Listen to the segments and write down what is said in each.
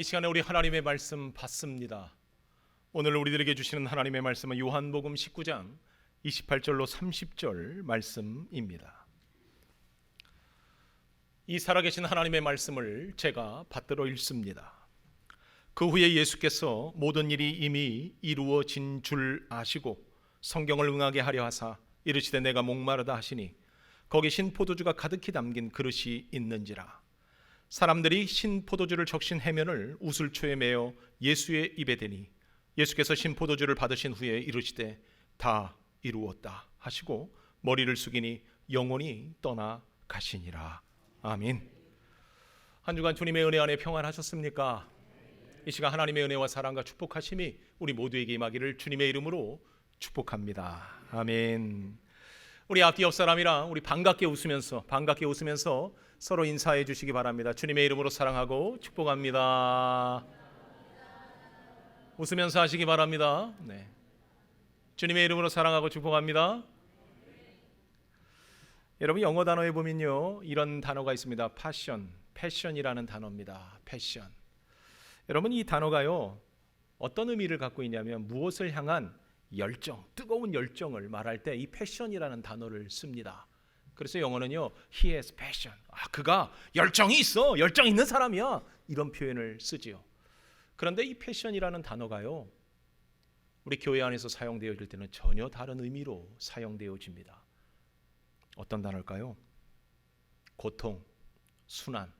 이 시간에 우리 하나님의 말씀 받습니다. 오늘 우리들에게 주시는 하나님의 말씀은 요한복음 19장 28절로 30절 말씀입니다. 이 살아계신 하나님의 말씀을 제가 받들어 읽습니다. 그 후에 예수께서 모든 일이 이미 이루어진 줄 아시고 성경을 응하게 하려 하사 이르시되 내가 목마르다 하시니 거기 신포도주가 가득히 담긴 그릇이 있는지라. 사람들이 신포도주를 적신 해면을 우슬초에 매어 예수의 입에 대니 예수께서 신포도주를 받으신 후에 이르시되 다 이루었다 하시고 머리를 숙이니 영혼이 떠나 가시니라. 아멘. 한 주간 주님의 은혜 안에 평안하셨습니까? 이 시간 하나님의 은혜와 사랑과 축복하심이 우리 모두에게 임하기를 주님의 이름으로 축복합니다. 아멘. 우리 앞뒤 옆 사람이랑 우리 반갑게 웃으면서 서로 인사해 주시기 바랍니다. 주님의 이름으로 사랑하고 축복합니다. 웃으면서 하시기 바랍니다. 네. 주님의 이름으로 사랑하고 축복합니다. 여러분, 영어 단어에 보면요, 이런 단어가 있습니다. 패션이라는 단어입니다. 패션. 여러분, 이 단어가요, 어떤 의미를 갖고 있냐면 무엇을 향한 열정, 뜨거운 열정을 말할 때 이 패션이라는 단어를 씁니다. 그래서 영어는요, he has passion. 그가 열정이 있어, 열정 있는 사람이야, 이런 표현을 쓰지요. 그런데 이 패션이라는 단어가요, 우리 교회 안에서 사용되어질 때는 전혀 다른 의미로 사용되어집니다. 어떤 단어일까요? 고통, 순환,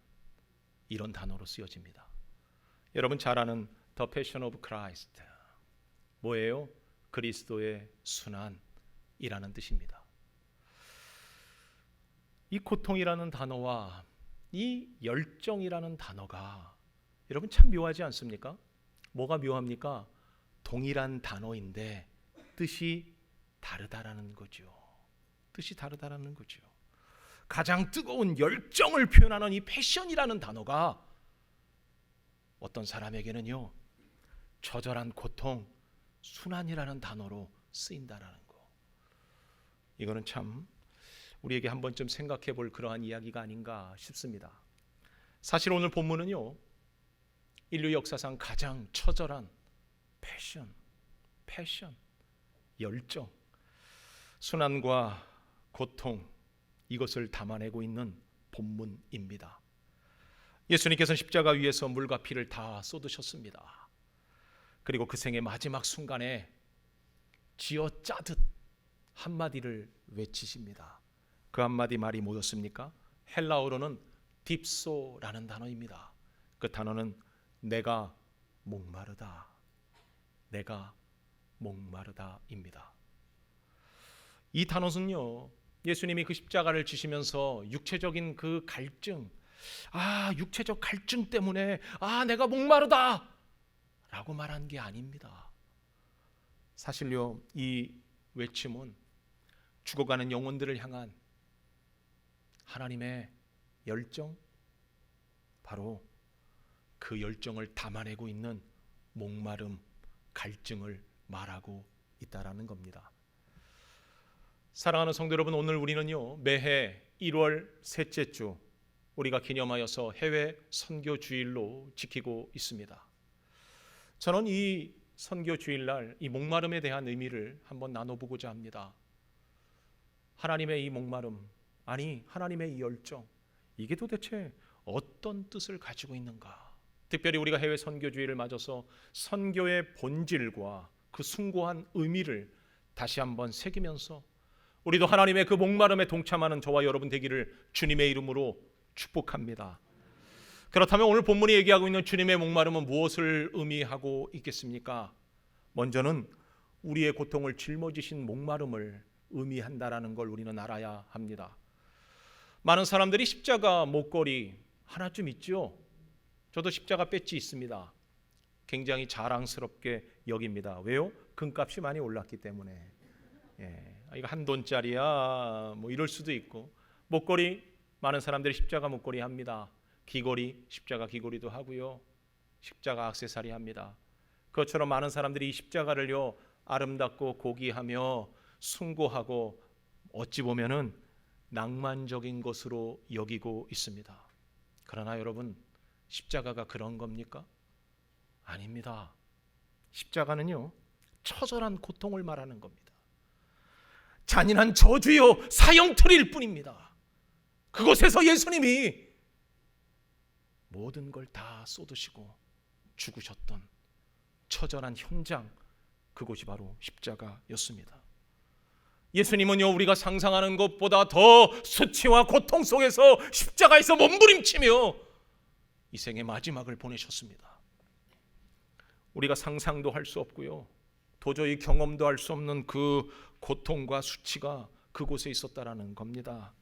이런 단어로 쓰여집니다. 여러분 잘 아는 The Passion of Christ, 뭐예요? 그리스도의 순환이라는 뜻입니다. 이 고통이라는 단어와 이 열정이라는 단어가 여러분 참 묘하지 않습니까? 뭐가 묘합니까? 동일한 단어인데 뜻이 다르다라는 거죠. 뜻이 다르다라는 거죠. 가장 뜨거운 열정을 표현하는 이 패션이라는 단어가 어떤 사람에게는요, 처절한 고통, 순환이라는 단어로 쓰인다라는 거. 이거는 참 우리에게 한 번쯤 생각해 볼 그러한 이야기가 아닌가 싶습니다. 사실 오늘 본문은요, 인류 역사상 가장 처절한 패션, 열정, 순환과 고통, 이것을 담아내고 있는 본문입니다. 예수님께서는 십자가 위에서 물과 피를 다 쏟으셨습니다. 그리고 그 생의 마지막 순간에 쥐어짜듯 한마디를 외치십니다. 그 한마디 말이 뭐였습니까? 헬라어로는 딥소라는 단어입니다. 그 단어는 내가 목마르다입니다. 이 단어는요, 예수님이 그 십자가를 지시면서 육체적인 그 갈증, 육체적 갈증 때문에 내가 목마르다 라고 말한 게 아닙니다. 사실요, 이 외침은 죽어가는 영혼들을 향한 하나님의 열정, 바로 그 열정을 담아내고 있는 목마름, 갈증을 말하고 있다라는 겁니다. 사랑하는 성도 여러분, 오늘 우리는요, 매해 1월 셋째 주 우리가 기념하여서 해외 선교 주일로 지키고 있습니다. 저는 이 선교 주일날 이 목마름에 대한 의미를 한번 나눠보고자 합니다. 하나님의 이 목마름, 하나님의 이 열정, 이게 도대체 어떤 뜻을 가지고 있는가? 특별히 우리가 해외 선교 주일을 맞아서 선교의 본질과 그 숭고한 의미를 다시 한번 새기면서 우리도 하나님의 그 목마름에 동참하는 저와 여러분 되기를 주님의 이름으로 축복합니다. 그렇다면 오늘 본문이 얘기하고 있는 주님의 목마름은 무엇을 의미하고 있겠습니까? 먼저는 우리의 고통을 짊어지신 목마름을 의미한다라는 걸 우리는 알아야 합니다. 많은 사람들이 십자가 목걸이 하나쯤 있죠. 저도 십자가 배지 있습니다. 굉장히 자랑스럽게 여깁니다. 왜요? 금값이 많이 올랐기 때문에. 이거 $1 뭐 이럴 수도 있고, 목걸이 많은 사람들이 십자가 목걸이 합니다. 귀걸이, 십자가 귀걸이도 하고요, 십자가 액세서리 합니다. 그것처럼 많은 사람들이 이 십자가를요, 아름답고 고귀하며 숭고하고 어찌 보면은 낭만적인 것으로 여기고 있습니다. 그러나 여러분, 십자가가 그런 겁니까? 아닙니다. 십자가는요, 처절한 고통을 말하는 겁니다. 잔인한 저주요 사형틀일 뿐입니다. 그곳에서 예수님이 모든 걸 다 쏟으시고 죽으셨던 처절한 현장, 그곳이 바로 십자가였습니다. 예수님은요, 우리가 상상하는 것보다 더 수치와 고통 속에서 십자가에서 몸부림치며 이 생의 마지막을 보내셨습니다. 우리가 상상도 할 수 없고요, 도저히 경험도 할 수 없는 그 고통과 수치가 그곳에 있었다라는 겁니다.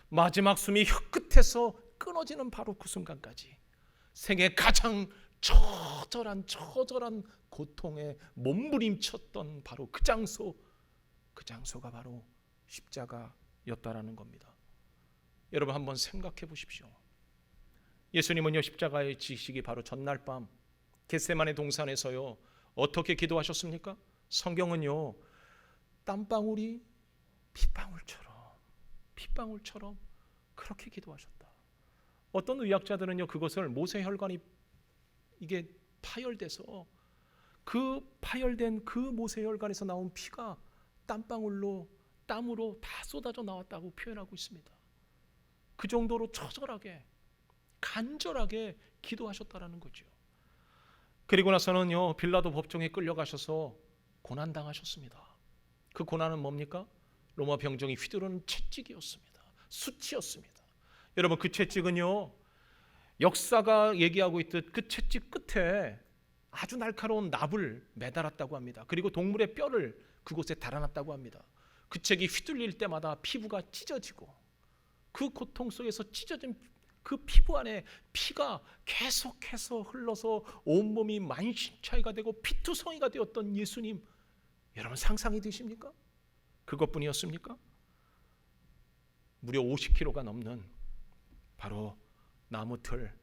마지막 숨이 혀끝에서 끊어지는 바로 그 순간까지 생애 가장 처절한 고통에 몸부림쳤던 바로 그 장소가 바로 십자가였다라는 겁니다. 여러분 한번 생각해 보십시오. 예수님은요, 십자가에 지시기 바로 전날 밤 겟세마네 동산에서요 어떻게 기도하셨습니까? 성경은요, 땀방울이 핏방울처럼 그렇게 기도하셨다. 어떤 의학자들은요, 그것을 모세혈관이 이게 파열돼서 그 파열된 그 모세혈관에서 나온 피가 땀으로 다 쏟아져 나왔다고 표현하고 있습니다. 그 정도로 처절하게 간절하게 기도하셨다라는 거죠. 그리고 나서는요, 빌라도 법정에 끌려가셔서 고난당하셨습니다. 그 고난은 뭡니까? 로마 병정이 휘두르는 채찍이었습니다. 수치였습니다. 여러분, 그 채찍은요, 역사가 얘기하고 있듯 그 채찍 끝에 아주 날카로운 납을 매달았다고 합니다. 그리고 동물의 뼈를 그곳에 달아놨다고 합니다. 그 채찍이 휘둘릴 때마다 피부가 찢어지고 그 고통 속에서 찢어진 그 피부 안에 피가 계속해서 흘러서 온몸이 만신창이가 되고 피투성이가 되었던 예수님, 여러분 상상이 되십니까? 그것뿐이었습니까? 무려 50kg가 넘는 바로 나무틀,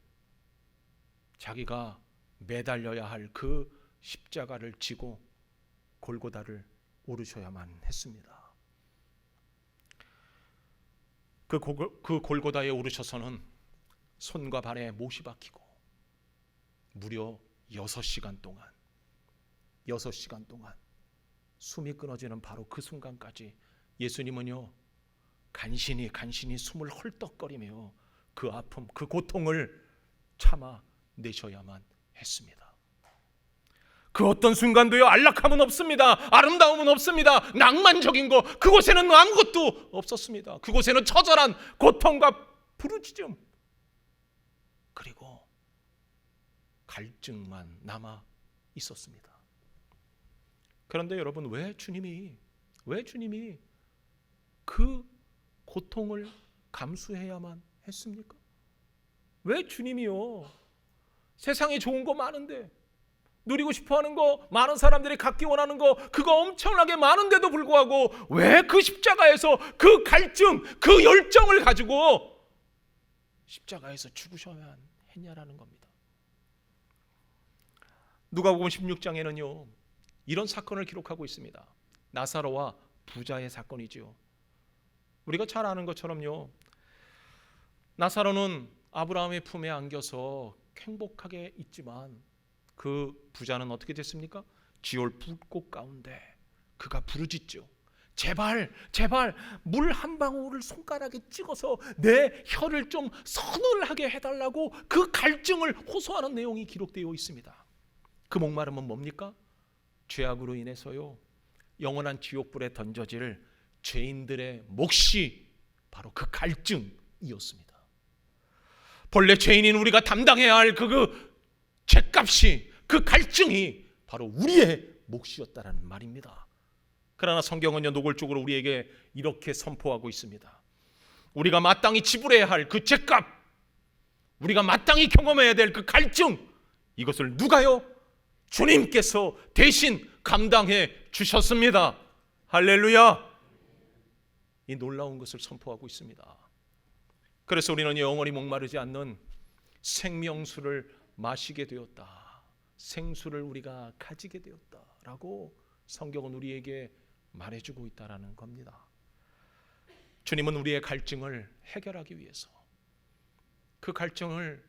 자기가 매달려야 할 그 십자가를 지고 골고다를 오르셔야만 했습니다. 그 골고다에 오르셔서는 손과 발에 못이 박히고 무려 6시간 동안 숨이 끊어지는 바로 그 순간까지 예수님은요, 간신히 숨을 헐떡거리며 그 아픔, 그 고통을 참아내셔야만 했습니다. 그 어떤 순간도요, 안락함은 없습니다. 아름다움은 없습니다. 낭만적인 거 그곳에는 아무것도 없었습니다. 그곳에는 처절한 고통과 부르짖음, 그리고 갈증만 남아 있었습니다. 그런데 여러분, 왜 주님이 그 고통을 감수해야만 했습니까? 왜 주님이요, 세상에 좋은 거 많은데, 누리고 싶어하는 거, 많은 사람들이 갖기 원하는 거, 그거 엄청나게 많은데도 불구하고 왜 그 십자가에서 그 갈증, 그 열정을 가지고 십자가에서 죽으셔야 했냐라는 겁니다. 누가복음 16장에는요 이런 사건을 기록하고 있습니다. 나사로와 부자의 사건이지요. 우리가 잘 아는 것처럼요, 나사로는 아브라함의 품에 안겨서 행복하게 있지만 그 부자는 어떻게 됐습니까? 지올 불꽃 가운데 그가 부르짖죠. 제발 물 한 방울을 손가락에 찍어서 내 혀를 좀 서늘하게 해달라고 그 갈증을 호소하는 내용이 기록되어 있습니다. 그 목마름은 뭡니까? 죄악으로 인해서요 영원한 지옥불에 던져질 죄인들의 몫이 바로 그 갈증이었습니다. 본래 죄인인 우리가 담당해야 할 그 죄값이, 그 갈증이 바로 우리의 몫이었다라는 말입니다. 그러나 성경은요 노골적으로 우리에게 이렇게 선포하고 있습니다. 우리가 마땅히 지불해야 할 그 죄값, 우리가 마땅히 경험해야 될 그 갈증, 이것을 누가요? 주님께서 대신 감당해 주셨습니다. 할렐루야. 이 놀라운 것을 선포하고 있습니다. 그래서 우리는 영원히 목마르지 않는 생명수를 마시게 되었다, 생수를 우리가 가지게 되었다라고 성경은 우리에게 말해주고 있다라는 겁니다. 주님은 우리의 갈증을 해결하기 위해서 그 갈증을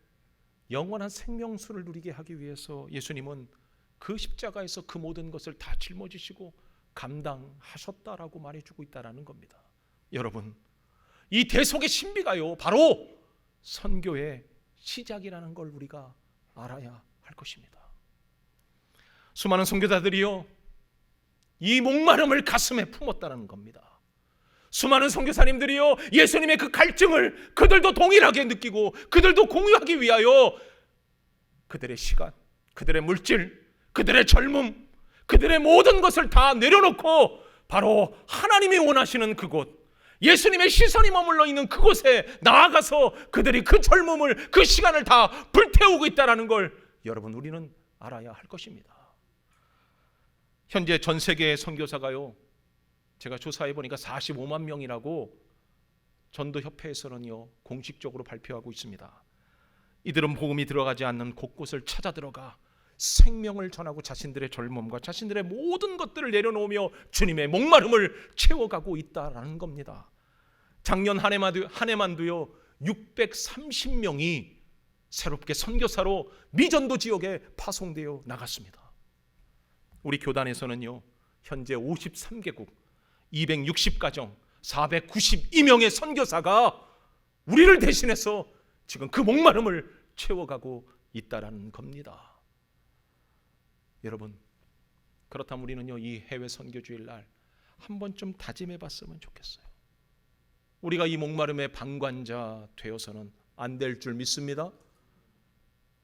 영원한 생명수를 누리게 하기 위해서 예수님은 그 십자가에서 그 모든 것을 다 짊어지시고 감당하셨다라고 말해주고 있다라는 겁니다. 여러분, 이 대속의 신비가요, 바로 선교의 시작이라는 걸 우리가 알아야 할 것입니다. 수많은 선교사들이요, 이 목마름을 가슴에 품었다는 겁니다. 수많은 선교사님들이요, 예수님의 그 갈증을 그들도 동일하게 느끼고 그들도 공유하기 위하여 그들의 시간, 그들의 물질, 그들의 젊음, 그들의 모든 것을 다 내려놓고 바로 하나님이 원하시는 그곳, 예수님의 시선이 머물러 있는 그곳에 나아가서 그들이 그 젊음을, 그 시간을 다 불태우고 있다는 걸 여러분, 우리는 알아야 할 것입니다. 현재 전 세계의 선교사가요, 제가 조사해 보니까 45만 명이라고 전도협회에서는요 공식적으로 발표하고 있습니다. 이들은 복음이 들어가지 않는 곳곳을 찾아 들어가 생명을 전하고 자신들의 젊음과 자신들의 모든 것들을 내려놓으며 주님의 목마름을 채워가고 있다라는 겁니다. 작년 한 해만도요 630명이 새롭게 선교사로 미전도 지역에 파송되어 나갔습니다. 우리 교단에서는요 현재 53개국 260가정 492명의 선교사가 우리를 대신해서 지금 그 목마름을 채워가고 있다라는 겁니다. 여러분, 그렇다면 우리는요 이 해외 선교주일 날 한 번쯤 다짐해 봤으면 좋겠어요. 우리가 이 목마름의 방관자 되어서는 안 될 줄 믿습니다.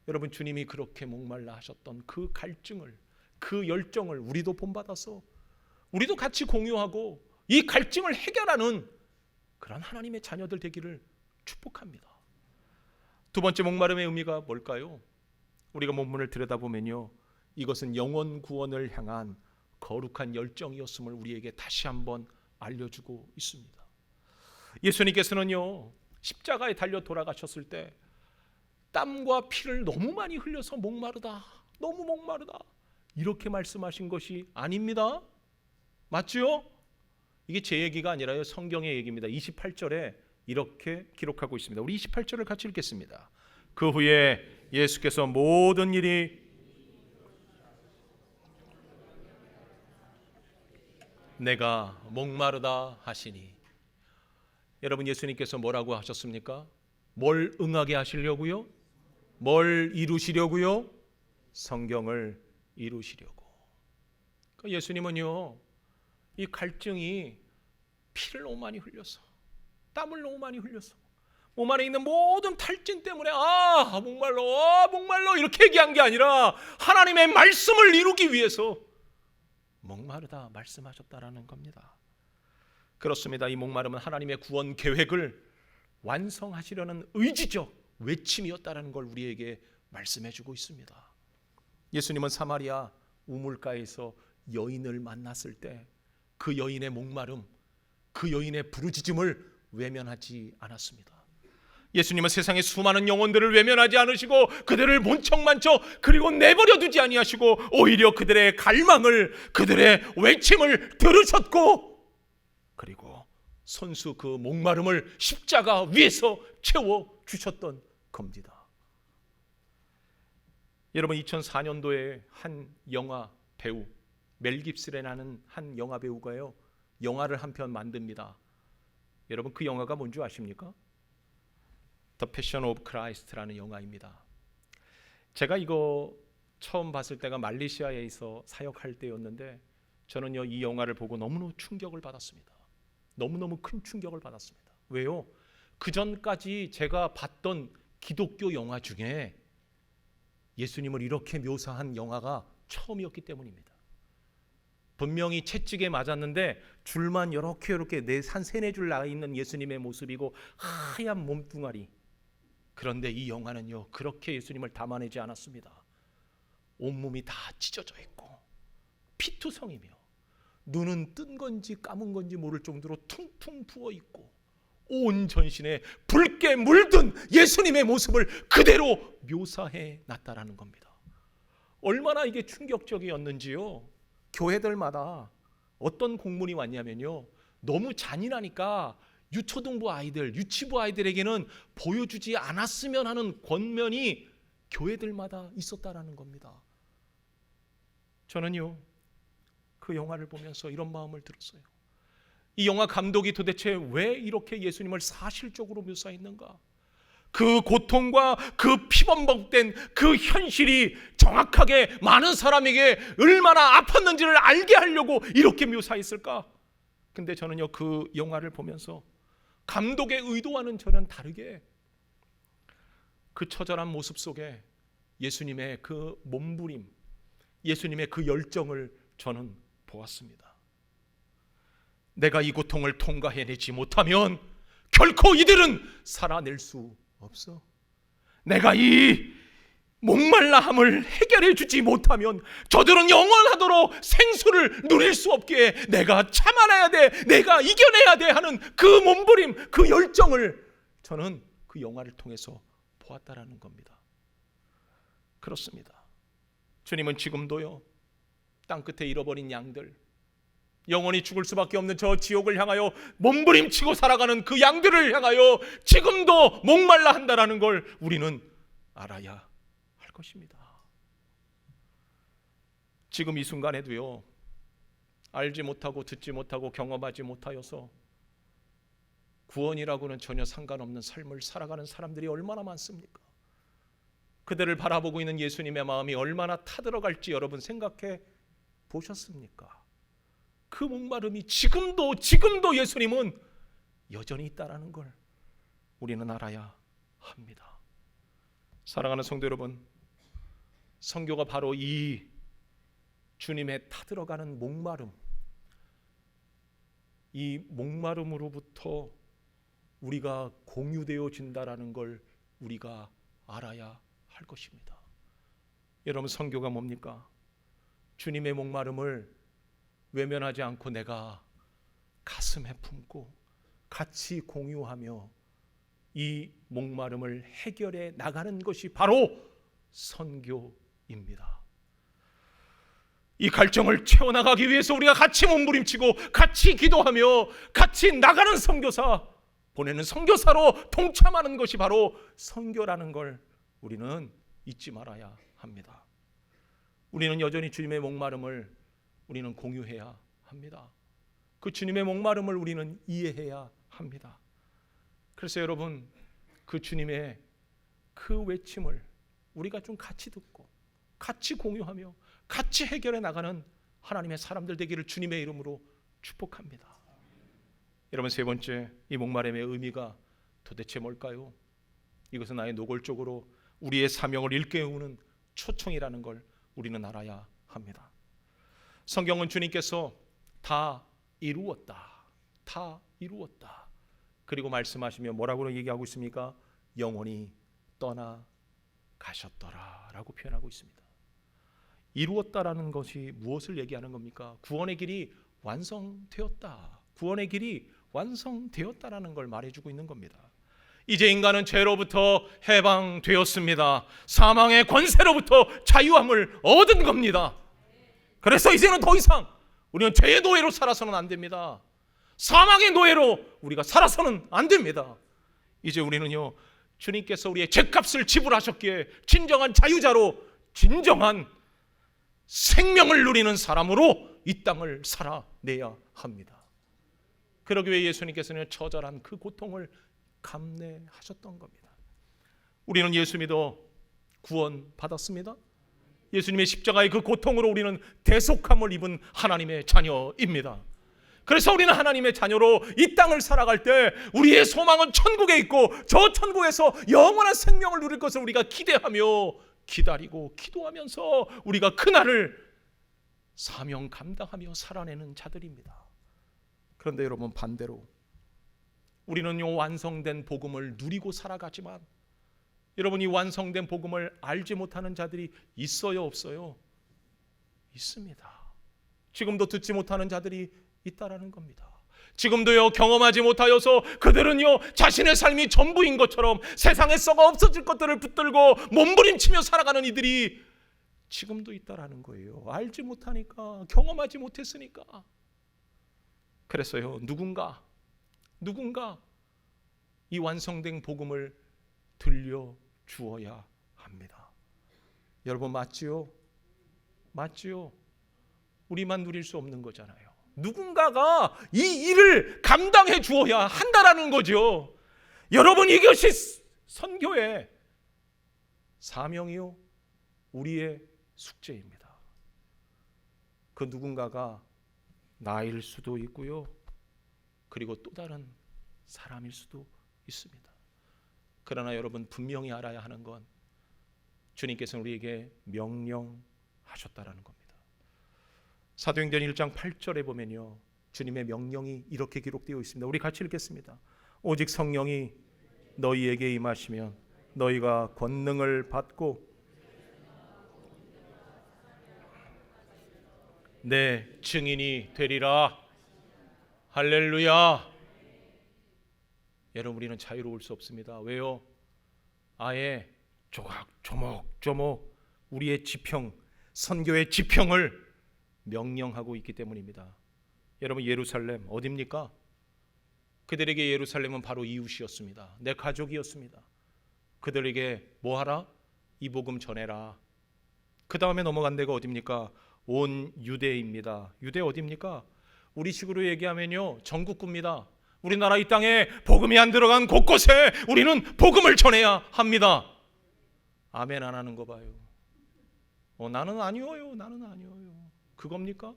여러분, 주님이 그렇게 목말라 하셨던 그 갈증을, 그 열정을 우리도 본받아서 우리도 같이 공유하고 이 갈증을 해결하는 그런 하나님의 자녀들 되기를 축복합니다. 두 번째 목마름의 의미가 뭘까요? 우리가 본문을 들여다보면요 이것은 영혼 구원을 향한 거룩한 열정이었음을 우리에게 다시 한번 알려주고 있습니다. 예수님께서는요 십자가에 달려 돌아가셨을 때 땀과 피를 너무 많이 흘려서 목마르다, 너무 목마르다 이렇게 말씀하신 것이 아닙니다. 맞죠? 이게 제 얘기가 아니라요 성경의 얘기입니다. 28절에 이렇게 기록하고 있습니다. 우리 28절을 같이 읽겠습니다. 그 후에 예수께서 모든 일이 내가 목마르다 하시니, 여러분 예수님께서 뭐라고 하셨습니까? 뭘 응하게 하시려고요? 뭘 이루시려고요? 성경을 이루시려고. 그러니까 예수님은요 이 갈증이 피를 너무 많이 흘려서, 땀을 너무 많이 흘려서 몸 안에 있는 모든 탈진 때문에 목말라 이렇게 얘기한 게 아니라 하나님의 말씀을 이루기 위해서 목마르다 말씀하셨다라는 겁니다. 그렇습니다. 이 목마름은 하나님의 구원 계획을 완성하시려는 의지적 외침이었다라는 걸 우리에게 말씀해주고 있습니다. 예수님은 사마리아 우물가에서 여인을 만났을 때 그 여인의 목마름, 그 여인의 부르짖음을 외면하지 않았습니다. 예수님은 세상의 수많은 영혼들을 외면하지 않으시고 그들을 본척만척 그리고 내버려 두지 아니하시고 오히려 그들의 갈망을, 그들의 외침을 들으셨고 그리고 손수 그 목마름을 십자가 위에서 채워주셨던 겁니다. 여러분, 2004년도에 한 영화 배우 멜 깁슨이라는 한 영화 배우가요 영화를 한 편 만듭니다. 여러분, 그 영화가 뭔지 아십니까? The Passion of Christ라는 영화입니다. 제가 이거 처음 봤을 때가 말레이시아에서 사역할 때였는데 저는요 이 영화를 보고 너무너무 충격을 받았습니다. 너무너무 큰 충격을 받았습니다. 왜요? 그 전까지 제가 봤던 기독교 영화 중에 예수님을 이렇게 묘사한 영화가 처음이었기 때문입니다. 분명히 채찍에 맞았는데 줄만 이렇게 한 세네 줄 나와 있는 예수님의 모습이고 하얀 몸뚱아리. 그런데 이 영화는요 그렇게 예수님을 담아내지 않았습니다. 온몸이 다 찢어져 있고 피투성이며 눈은 뜬 건지 감은 건지 모를 정도로 퉁퉁 부어 있고 온 전신에 붉게 물든 예수님의 모습을 그대로 묘사해 놨다라는 겁니다. 얼마나 이게 충격적이었는지요. 교회들마다 어떤 공문이 왔냐면요, 너무 잔인하니까 유초등부 아이들, 유치부 아이들에게는 보여주지 않았으면 하는 권면이 교회들마다 있었다라는 겁니다. 저는요, 그 영화를 보면서 이런 마음을 들었어요. 이 영화 감독이 도대체 왜 이렇게 예수님을 사실적으로 묘사했는가? 그 고통과 그 피범벅된 그 현실이 정확하게 많은 사람에게 얼마나 아팠는지를 알게 하려고 이렇게 묘사했을까? 근데 저는요, 그 영화를 보면서 감독의 의도와는 전혀 다르게 그 처절한 모습 속에 예수님의 그 몸부림, 예수님의 그 열정을 저는 보았습니다. 내가 이 고통을 통과해내지 못하면 결코 이들은 살아낼 수 없어. 내가 이 목말라함을 해결해 주지 못하면 저들은 영원하도록 생수를 누릴 수 없기에 내가 참아내야 돼, 내가 이겨내야 돼 하는 그 몸부림, 그 열정을 저는 그 영화를 통해서 보았다라는 겁니다. 그렇습니다. 주님은 지금도요, 땅끝에 잃어버린 양들, 영원히 죽을 수밖에 없는 저 지옥을 향하여 몸부림치고 살아가는 그 양들을 향하여 지금도 목말라 한다라는 걸 우리는 알아야 할 것입니다. 지금 이 순간에도요, 알지 못하고 듣지 못하고 경험하지 못하여서 구원이라고는 전혀 상관없는 삶을 살아가는 사람들이 얼마나 많습니까? 그들을 바라보고 있는 예수님의 마음이 얼마나 타들어갈지 여러분 생각해 보셨습니까? 그 목마름이 지금도 예수님은 여전히 있다라는 걸 우리는 알아야 합니다. 사랑하는 성도 여러분, 선교가 바로 이 주님의 타들어가는 목마름, 이 목마름으로부터 우리가 공유되어진다라는 걸 우리가 알아야 할 것입니다. 여러분, 선교가 뭡니까? 주님의 목마름을 외면하지 않고 내가 가슴에 품고 같이 공유하며 이 목마름을 해결해 나가는 것이 바로 선교입니다. 이 갈증을 채워나가기 위해서 우리가 같이 몸부림치고 같이 기도하며 같이 나가는 선교사, 보내는 선교사로 동참하는 것이 바로 선교라는 걸 우리는 잊지 말아야 합니다. 우리는 여전히 주님의 목마름을 우리는 공유해야 합니다. 그 주님의 목마름을 우리는 이해해야 합니다. 그래서 여러분, 그 주님의 그 외침을 우리가 좀 같이 듣고 같이 공유하며 같이 해결해 나가는 하나님의 사람들 되기를 주님의 이름으로 축복합니다. 여러분, 세 번째, 이 목마름의 의미가 도대체 뭘까요? 이것은 아예 노골적으로 우리의 사명을 일깨우는 초청이라는 걸 우리는 알아야 합니다. 성경은 주님께서 다 이루었다, 다 이루었다, 그리고 말씀하시며 뭐라고 얘기하고 있습니까? 영원히 떠나가셨더라 라고 표현하고 있습니다. 이루었다라는 것이 무엇을 얘기하는 겁니까? 구원의 길이 완성되었다, 구원의 길이 완성되었다라는 걸 말해주고 있는 겁니다. 이제 인간은 죄로부터 해방되었습니다. 사망의 권세로부터 자유함을 얻은 겁니다. 그래서 이제는 더 이상 우리는 죄의 노예로 살아서는 안 됩니다. 사망의 노예로 우리가 살아서는 안 됩니다. 이제 우리는요, 주님께서 우리의 죄값을 지불하셨기에 진정한 자유자로, 진정한 생명을 누리는 사람으로 이 땅을 살아내야 합니다. 그러기 위해 예수님께서는 처절한 그 고통을 감내하셨던 겁니다. 우리는 예수 믿어 구원 받았습니다. 예수님의 십자가의 그 고통으로 우리는 대속함을 입은 하나님의 자녀입니다. 그래서 우리는 하나님의 자녀로 이 땅을 살아갈 때 우리의 소망은 천국에 있고 저 천국에서 영원한 생명을 누릴 것을 우리가 기대하며 기다리고 기도하면서 우리가 그날을 사명 감당하며 살아내는 자들입니다. 그런데 여러분, 반대로 우리는 이 완성된 복음을 누리고 살아가지만 여러분, 이 완성된 복음을 알지 못하는 자들이 있어요, 없어요? 있습니다. 지금도 듣지 못하는 자들이 있다라는 겁니다. 지금도요, 경험하지 못하여서 그들은요, 자신의 삶이 전부인 것처럼 세상에 썩어 없어질 것들을 붙들고 몸부림치며 살아가는 이들이 지금도 있다라는 거예요. 알지 못하니까, 경험하지 못했으니까. 그래서요, 누군가 이 완성된 복음을 들려 주어야 합니다. 여러분 맞지요? 맞지요? 우리만 누릴 수 없는 거잖아요. 누군가가 이 일을 감당해 주어야 한다라는 거죠. 여러분, 이것이 선교의 사명이요, 우리의 숙제입니다. 그 누군가가 나일 수도 있고요, 그리고 또 다른 사람일 수도 있습니다. 그러나 여러분, 분명히 알아야 하는 건 주님께서는 우리에게 명령하셨다라는 겁니다. 사도행전 1장 8절에 보면요, 주님의 명령이 이렇게 기록되어 있습니다. 우리 같이 읽겠습니다. 오직 성령이 너희에게 임하시면 너희가 권능을 받고 내 증인이 되리라. 할렐루야. 여러분, 우리는 자유로울 수 없습니다. 왜요? 아예 조목조목 우리의 지평, 선교의 지평을 명령하고 있기 때문입니다. 여러분, 예루살렘 어디입니까? 그들에게 예루살렘은 바로 이웃이었습니다. 내 가족이었습니다. 그들에게 뭐하라? 이 복음 전해라. 그 다음에 넘어간 데가 어디입니까? 온 유대입니다. 유대 어디입니까? 우리 식으로 얘기하면요, 전국구입니다. 우리나라 이 땅에 복음이 안 들어간 곳곳에 우리는 복음을 전해야 합니다. 아멘 안 하는 거 봐요. 나는 아니어요. 나는 아니어요. 그겁니까?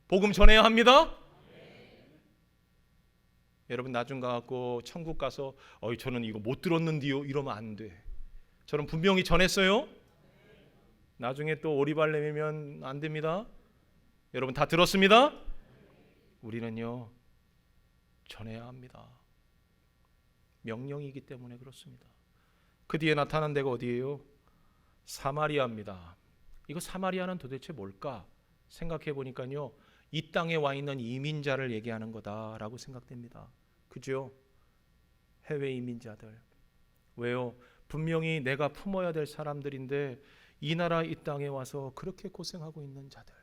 복음 전해야 합니다. 여러분, 나중 가갖고 천국 가서 저는 이거 못 들었는데요 이러면 안 돼. 저는 분명히 전했어요. 나중에 또 오리발 내밀면 안 됩니다. 여러분, 다 들었습니다? 우리는요, 전해야 합니다. 명령이기 때문에 그렇습니다. 그 뒤에 나타난 데가 어디예요? 사마리아입니다. 이거 사마리아는 도대체 뭘까? 생각해 보니까요, 이 땅에 와 있는 이민자를 얘기하는 거다라고 생각됩니다. 그죠? 해외 이민자들. 왜요? 분명히 내가 품어야 될 사람들인데 이 나라 이 땅에 와서 그렇게 고생하고 있는 자들,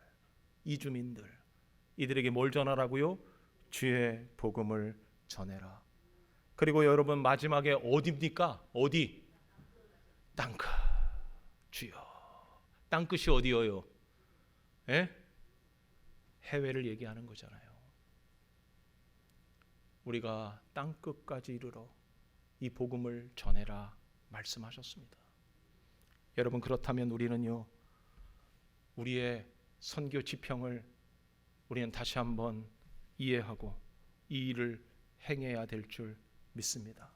이주민들, 이들에게 뭘 전하라고요? 주의 복음을 전해라. 그리고 여러분, 마지막에 어디입니까? 어디? 땅끝. 주여. 땅끝이 어디예요? 예? 해외를 얘기하는 거잖아요. 우리가 땅끝까지 이르러 이 복음을 전해라 말씀하셨습니다. 여러분, 그렇다면 우리는요, 우리의 선교 지평을 우리는 다시 한번 이해하고 이 일을 행해야 될 줄 믿습니다.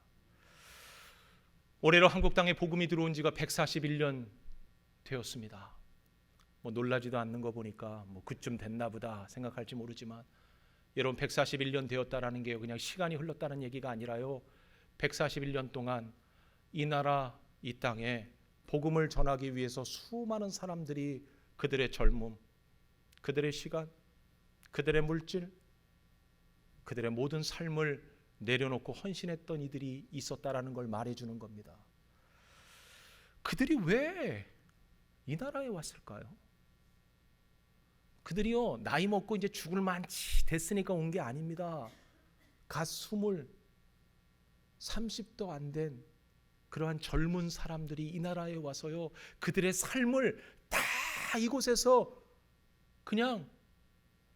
올해로 한국 땅에 복음이 들어온 지가 141년 되었습니다. 놀라지도 않는 거 보니까 그쯤 됐나 보다 생각할지 모르지만, 여러분, 141년 되었다라는 게 그냥 시간이 흘렀다는 얘기가 아니라요, 141년 동안 이 나라 이 땅에 복음을 전하기 위해서 수많은 사람들이 그들의 젊음, 그들의 시간, 그들의 물질, 그들의 모든 삶을 내려놓고 헌신했던 이들이 있었다라는 걸 말해주는 겁니다. 그들이 왜 이 나라에 왔을까요? 그들이요, 나이 먹고 이제 죽을 만치 됐으니까 온 게 아닙니다. 갓 30도 안 된 그러한 젊은 사람들이 이 나라에 와서요, 그들의 삶을 다 이곳에서 그냥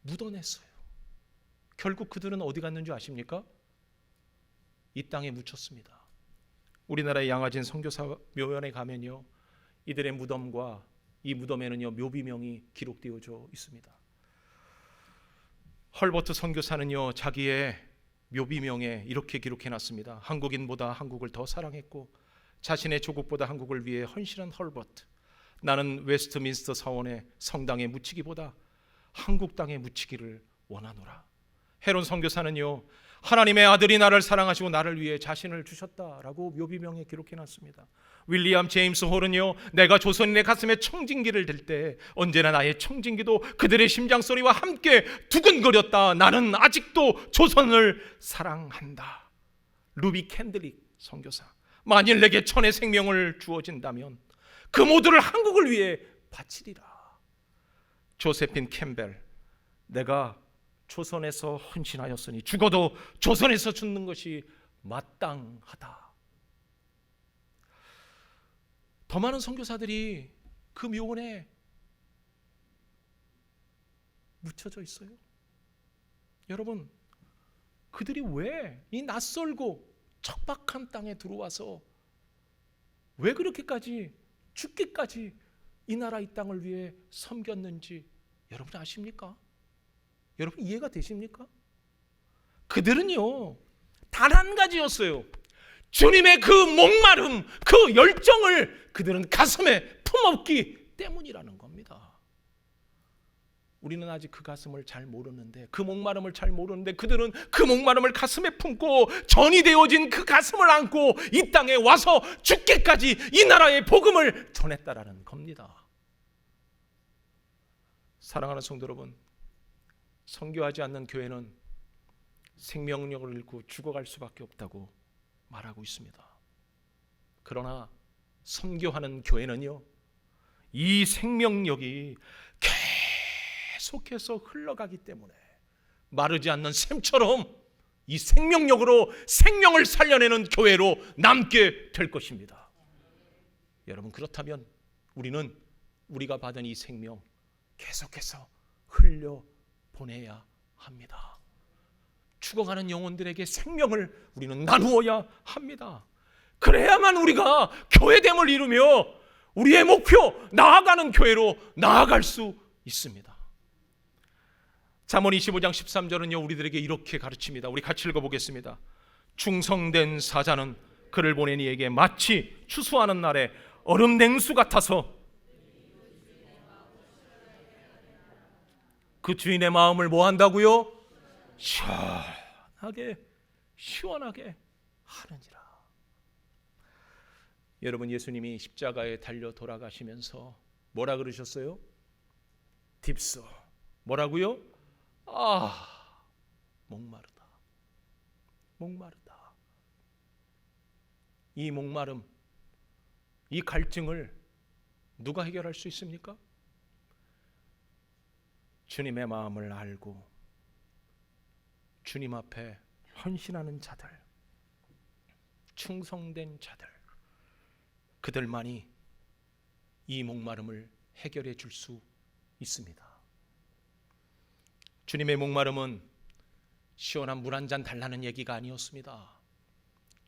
묻어냈어요. 결국 그들은 어디 갔는 줄 아십니까? 이 땅에 묻혔습니다. 우리나라의 양화진 선교사 묘연에 가면요, 이들의 무덤과 이 무덤에는요, 묘비명이 기록되어져 있습니다. 헐버트 선교사는요, 자기의 묘비명에 이렇게 기록해놨습니다. 한국인보다 한국을 더 사랑했고 자신의 조국보다 한국을 위해 헌신한 헐버트. 나는 웨스트민스터 사원의 성당에 묻히기보다 한국 땅에 묻히기를 원하노라. 헤론 선교사는요, 하나님의 아들이 나를 사랑하시고 나를 위해 자신을 주셨다라고 묘비명에 기록해놨습니다. 윌리엄 제임스 홀은요, 내가 조선인의 가슴에 청진기를 댈 때 언제나 나의 청진기도 그들의 심장소리와 함께 두근거렸다. 나는 아직도 조선을 사랑한다. 루비 캔들릭 선교사, 만일 내게 천의 생명을 주어진다면 그 모두를 한국을 위해 바치리라. 조세핀 캠벨, 내가 조선에서 헌신하였으니 죽어도 조선에서 죽는 것이 마땅하다. 더 많은 선교사들이 그 묘원에 묻혀져 있어요. 여러분, 그들이 왜 이 낯설고 척박한 땅에 들어와서 왜 그렇게까지 죽기까지 이 나라 이 땅을 위해 섬겼는지 여러분 아십니까? 여러분 이해가 되십니까? 그들은요 단 한 가지였어요. 주님의 그 목마름, 그 열정을 그들은 가슴에 품었기 때문이라는 겁니다. 우리는 아직 그 가슴을 잘 모르는데, 그 목마름을 잘 모르는데, 그들은 그 목마름을 가슴에 품고 전이 되어진 그 가슴을 안고 이 땅에 와서 죽기까지 이 나라의 복음을 전했다라는 겁니다. 사랑하는 성도 여러분, 선교하지 않는 교회는 생명력을 잃고 죽어갈 수밖에 없다고 말하고 있습니다. 그러나 선교하는 교회는요, 이 생명력이 계속해서 흘러가기 때문에 마르지 않는 샘처럼 이 생명력으로 생명을 살려내는 교회로 남게 될 것입니다. 여러분, 그렇다면 우리는 우리가 받은 이 생명 계속해서 흘려보내야 합니다. 죽어가는 영혼들에게 생명을 우리는 나누어야 합니다. 그래야만 우리가 교회됨을 이루며 우리의 목표, 나아가는 교회로 나아갈 수 있습니다. 잠언 25장 13절은요 우리들에게 이렇게 가르칩니다. 우리 같이 읽어보겠습니다. 충성된 사자는 그를 보낸 이에게 마치 추수하는 날에 얼음 냉수 같아서 그 주인의 마음을 뭐 한다고요? 시원하게 하느니라. 여러분, 예수님이 십자가에 달려 돌아가시면서 뭐라 그러셨어요? 딥소. 뭐라고요? 목마르다. 이 목마름, 이 갈증을 누가 해결할 수 있습니까? 주님의 마음을 알고 주님 앞에 헌신하는 자들, 충성된 자들, 그들만이 이 목마름을 해결해 줄 수 있습니다. 주님의 목마름은 시원한 물 한 잔 달라는 얘기가 아니었습니다.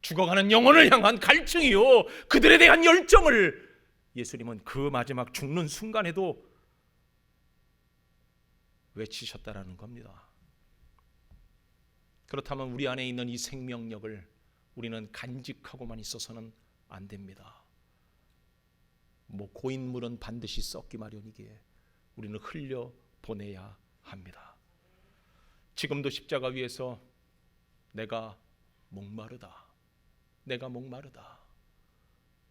죽어가는 영혼을 향한 갈증이요, 그들에 대한 열정을 예수님은 그 마지막 죽는 순간에도 외치셨다라는 겁니다. 그렇다면 우리 안에 있는 이 생명력을 우리는 간직하고만 있어서는 안 됩니다. 고인물은 반드시 썩기 마련이기에 우리는 흘려보내야 합니다. 지금도 십자가 위에서 내가 목마르다,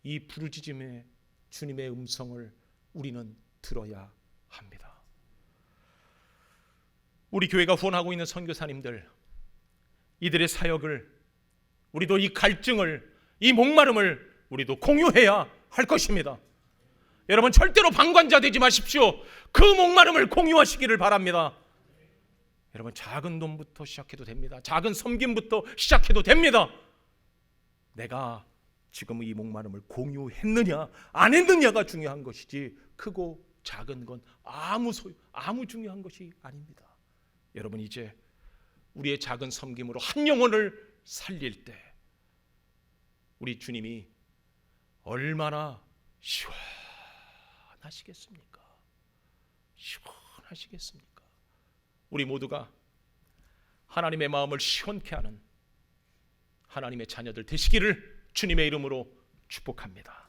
이 부르짖음의 주님의 음성을 우리는 들어야 합니다. 우리 교회가 후원하고 있는 선교사님들, 이들의 사역을, 우리도 이 갈증을, 이 목마름을 우리도 공유해야 할 것입니다. 여러분, 절대로 방관자 되지 마십시오. 그 목마름을 공유하시기를 바랍니다. 여러분, 작은 돈부터 시작해도 됩니다. 작은 섬김부터 시작해도 됩니다. 내가 지금 이 목마름을 공유했느냐 안 했느냐가 중요한 것이지, 크고 작은 건 아무 중요한 것이 아닙니다. 여러분, 이제 우리의 작은 섬김으로 한 영혼을 살릴 때 우리 주님이 얼마나 시원하시겠습니까? 우리 모두가 하나님의 마음을 시원케 하는 하나님의 자녀들 되시기를 주님의 이름으로 축복합니다.